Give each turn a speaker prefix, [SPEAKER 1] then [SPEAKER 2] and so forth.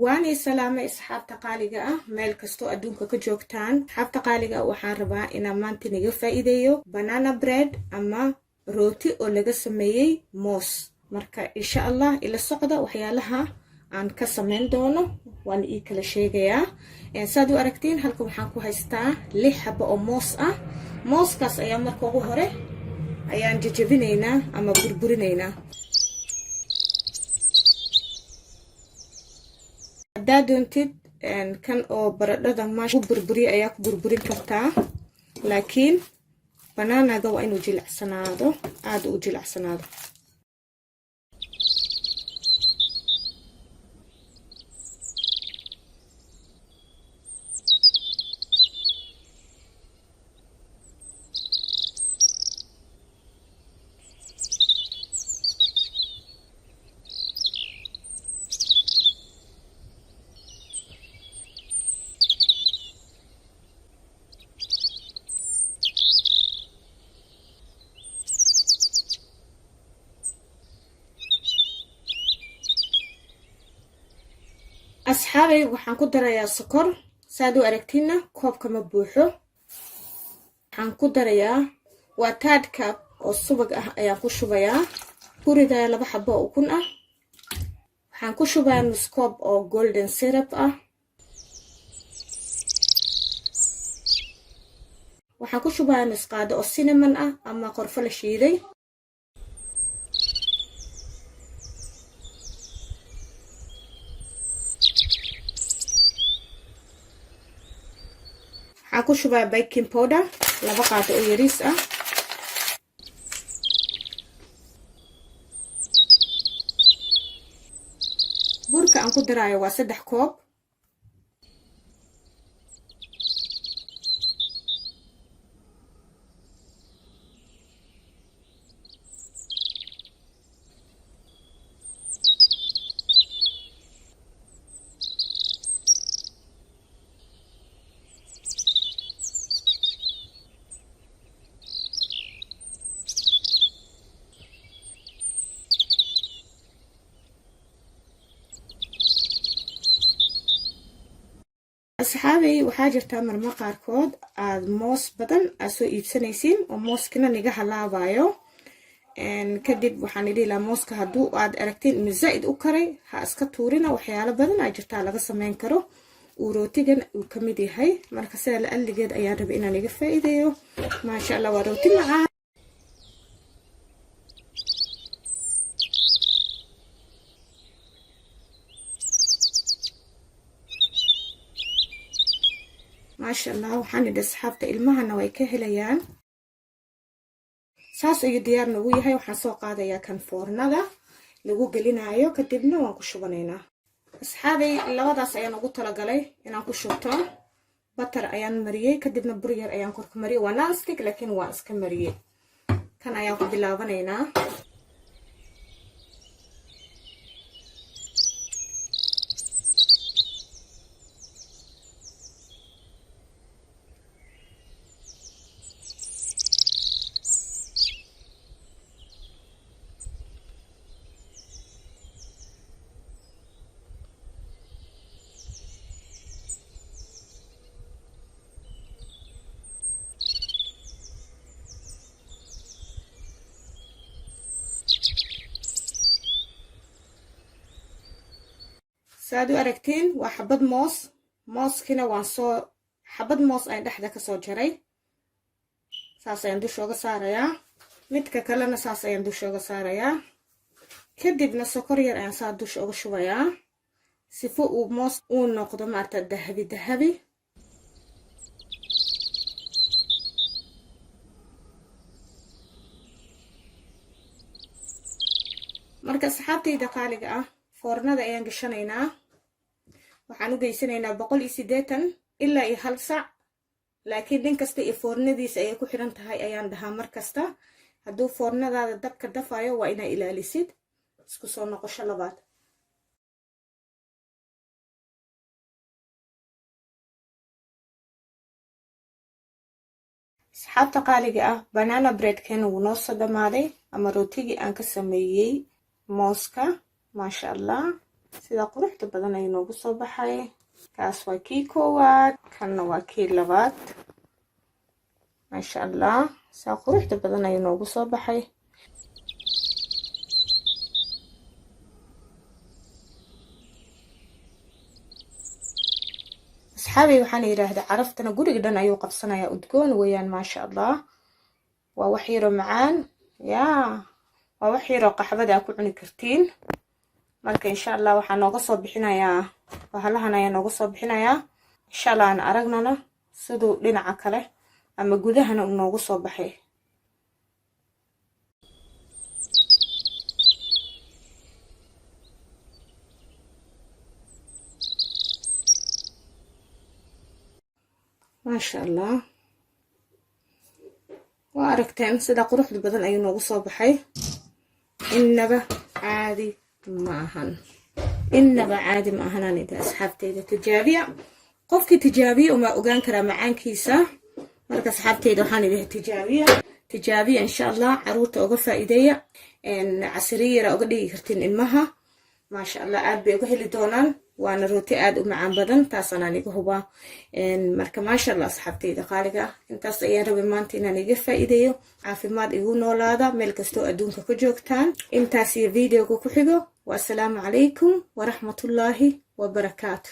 [SPEAKER 1] waani salaamay asxaabta qaaliga ah meel kasto adduunka ka joogtaan. asxaabta qaaliga ah waxaan rabaa inaan maanta naga faa'iideeyo banana bread ama rooti oo laga sameeyay moos. marka insha Allah ila socda waxyaalaha aan ka sameyn doono waan ii kala sheegayaa. saad u aragtiin halka waxaan ku haystaa 6 xabo oo moos ah. mooskaas ayaa marka ugu hore ayaan jajabinaynaa ama burburinaynaa. haddaad doontid kan oo baradhada maash ku burburiya ayaa ku burburin kartaa, laakiin banaanaga waa inuu jilicsanaado, aad u jilicsanaado. asxaabay waxaan ku darayaa sokor. saad u aragtiina koobka ma buuxo. waxaan ku darayaa waa third cup oo subag ah ayaan ku shubayaa. ku ridayaa 2 xabo oo ukun ah. waxaan ku shubayaa nus koob oo golden syrup ah. waxaan ku shubayaa nus qaado oo cinnamon ah ama qorfo la shiiday. waxaan ku shubaa baking powder 2 qaado oo yariis ah. burka aan ku daraayo waa 3 koob. asxaabay waxaa jirta marmar qaarkood aad moos badan aad soo iibsanaysiin oo mooskina niga halaabayo. kadib waxaan idhi ilaa mooska hadduu aad aragtiin inuu zaa'id u karay ha iska tuurina. waxyaalo badan aa jirtaa laga sameyn karo uu rootigan uu ka mid yahay. marka sida la alligeed ayaan rabay inaan iga faa'iideeyo. maasha Allah waa rooti macaan. maasha Allah waxaan idhi asxaabta ilmahana way ka helayaan. saas ayuu diyaar noogu yahay. waxaan soo qaadayaa kan foornada lagu gelinayo, kadibna waan ku shubanaynaa. asxaabay labadaas ayaan ugu talagalay inaan ku shubto. batar ayaan mariyay, kadibna bur yar ayaan korka mariyay. waa non-stick laakiin waa iska mariyay. kan ayaan ku bilaabanaynaa. saad u aragtiin waa xabad moos. mooskina waan soo xabad moos ayaan dhexda ka soo jaray. saas ayaan dusha uga saarayaa. midka kalena saas ayaan dusha uga saarayaa. kadibna sokor yar ayaan saa dusha uga shubayaa sifo uu moos uu noqdo maarta dahabi dahabi. marka asxaabtayda qaaliga ah foornada ayaan gashanaynaa. waxaan u geysanaynaa 180 ilaa 1 saac. laakiin nin kasta iyo foornadiisa ayay ku xiran tahay ayaan dhahaa mar kasta. hadduu foornadaada dabka dafayo waa inaa ilaalisid. isku soo noqosho labaad. asxaabta qaaliga ah banana breadkeena wuu noo soo dhamaaday ama rootigii aan ka sameeyey mooska. maasha Allah sida quruxda badan ay noogu soo baxay. kaas waa kii koowaad, kanna waa kii labaad. maasha allah, saa quruxda badan ay noogu soo baxay. asxaabay, waxaan yiraahdaa caraftana guriga dhan ayuu qabsanayaa, udgoon weeyaan. maasha allah, waa wax yaro macaan yaa, waa wax yaro qaxwada ku cuni kartiin. marka insha allah waxaan nooga soo bixinayaa bahalahan, ayaa nooga soo bixinayaa. insha allah aan aragnana siduu dhinaca kale ama gudahana noogu soo baxay. maasha allah, waa aragteen sida quruxda badan ayuu noogu soo baxay. innaba caadi ma ahan, innaba caadi ma ahanaan idin asxaabteyda. tijaabiya, qofkii tijaabiya uma ogaan karaa macaankiisa. marka asxaabteyda waxaan idin tijaabiya insha allah, caruurta uga faa'iideeya, casriye yara uga dhigi kartiin ilmaha. maasha allah, aad bay uga heli doonaan, waana rooti aad u macaan badan, taasaan iga hubaa. marka maasha allah asxaabteyda qaaliga, intaas ayaan rabay maanta inaan iga faa'iideeyo. caafimaad igu noolaada meel kastoo adduunka ka joogtaan. intaas iyo videoga ku xigo. والسلام عليكم ورحمة الله وبركاته.